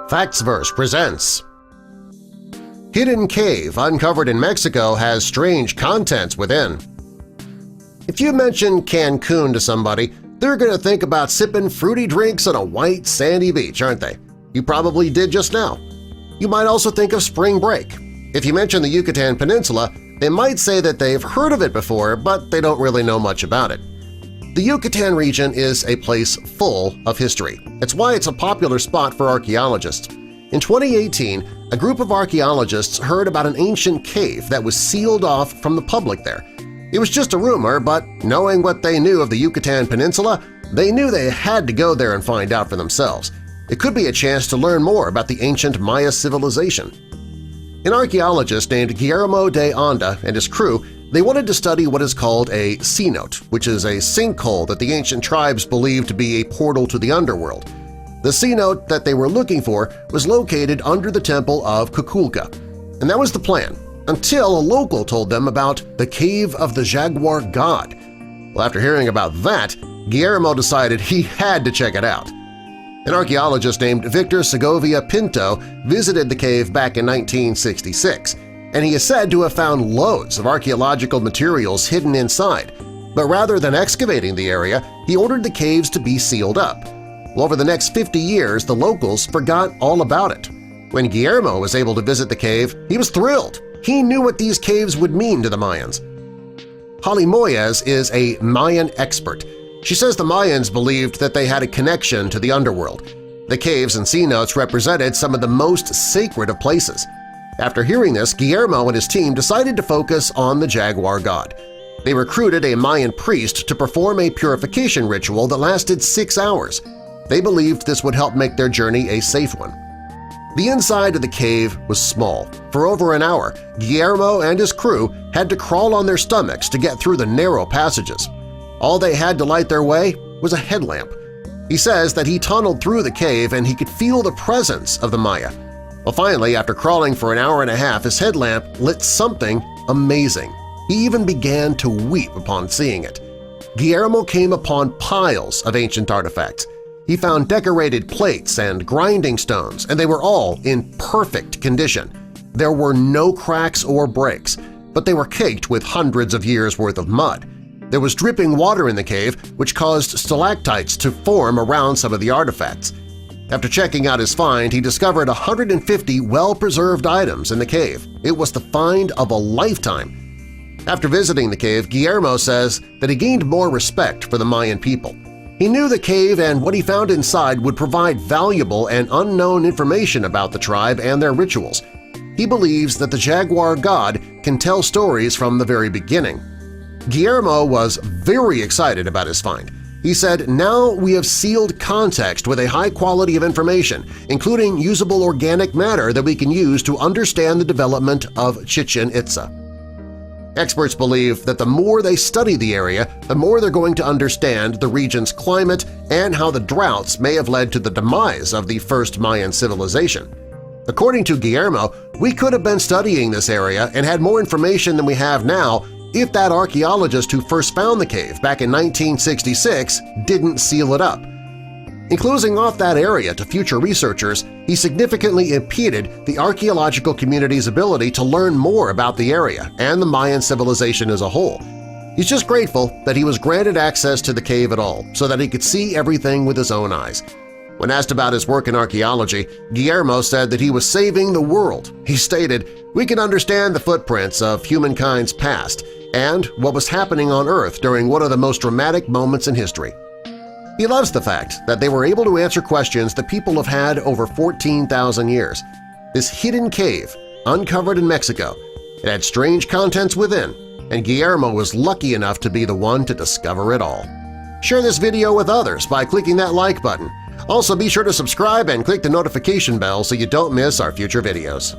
Factsverse presents Hidden Cave Uncovered in Mexico Has Strange Contents Within. If you mention Cancun to somebody, they're going to think about sipping fruity drinks on a white, sandy beach, aren't they? You probably did just now. You might also think of spring break. If you mention the Yucatan Peninsula, they might say that they've heard of it before, but they don't really know much about it. The Yucatan region is a place full of history. It's why it's a popular spot for archaeologists. In 2018, a group of archaeologists heard about an ancient cave that was sealed off from the public there. It was just a rumor, but knowing what they knew of the Yucatan Peninsula, they knew they had to go there and find out for themselves. It could be a chance to learn more about the ancient Maya civilization. An archaeologist named Guillermo de Anda and his crew they wanted to study what is called a cenote, which is a sinkhole that the ancient tribes believed to be a portal to the underworld. The cenote that they were looking for was located under the Temple of Kukulka, and that was the plan, until a local told them about the Cave of the Jaguar God. Well, after hearing about that, Guillermo decided he had to check it out. An archaeologist named Victor Segovia Pinto visited the cave back in 1966, and he is said to have found loads of archaeological materials hidden inside, but rather than excavating the area, he ordered the caves to be sealed up. Well, over the next 50 years, the locals forgot all about it. When Guillermo was able to visit the cave, he was thrilled. He knew what these caves would mean to the Mayans. Holly Moyes is a Mayan expert. She says the Mayans believed that they had a connection to the underworld. The caves and cenotes represented some of the most sacred of places. After hearing this, Guillermo and his team decided to focus on the Jaguar God. They recruited a Mayan priest to perform a purification ritual that lasted 6 hours. They believed this would help make their journey a safe one. The inside of the cave was small. For over an hour, Guillermo and his crew had to crawl on their stomachs to get through the narrow passages. All they had to light their way was a headlamp. He says that he tunneled through the cave and he could feel the presence of the Maya. Well, finally, after crawling for an hour and a half, his headlamp lit something amazing. He even began to weep upon seeing it. Guillermo came upon piles of ancient artifacts. He found decorated plates and grinding stones, and they were all in perfect condition. There were no cracks or breaks, but they were caked with hundreds of years' worth of mud. There was dripping water in the cave, which caused stalactites to form around some of the artifacts. After checking out his find, he discovered 150 well-preserved items in the cave. It was the find of a lifetime. After visiting the cave, Guillermo says that he gained more respect for the Mayan people. He knew the cave and what he found inside would provide valuable and unknown information about the tribe and their rituals. He believes that the Jaguar God can tell stories from the very beginning. Guillermo was very excited about his find. He said, "Now we have sealed context with a high quality of information, including usable organic matter that we can use to understand the development of Chichen Itza." Experts believe that the more they study the area, the more they're going to understand the region's climate and how the droughts may have led to the demise of the first Mayan civilization. According to Guillermo, we could have been studying this area and had more information than we have now if that archaeologist who first found the cave back in 1966 didn't seal it up. In closing off that area to future researchers, he significantly impeded the archaeological community's ability to learn more about the area and the Mayan civilization as a whole. He's just grateful that he was granted access to the cave at all so that he could see everything with his own eyes. When asked about his work in archaeology, Guillermo said that he was saving the world. He stated, "We can understand the footprints of humankind's past and what was happening on Earth during one of the most dramatic moments in history." He loves the fact that they were able to answer questions that people have had over 14,000 years. This hidden cave, uncovered in Mexico, it had strange contents within, and Guillermo was lucky enough to be the one to discover it all. Share this video with others by clicking that like button. Also, be sure to subscribe and click the notification bell so you don't miss our future videos.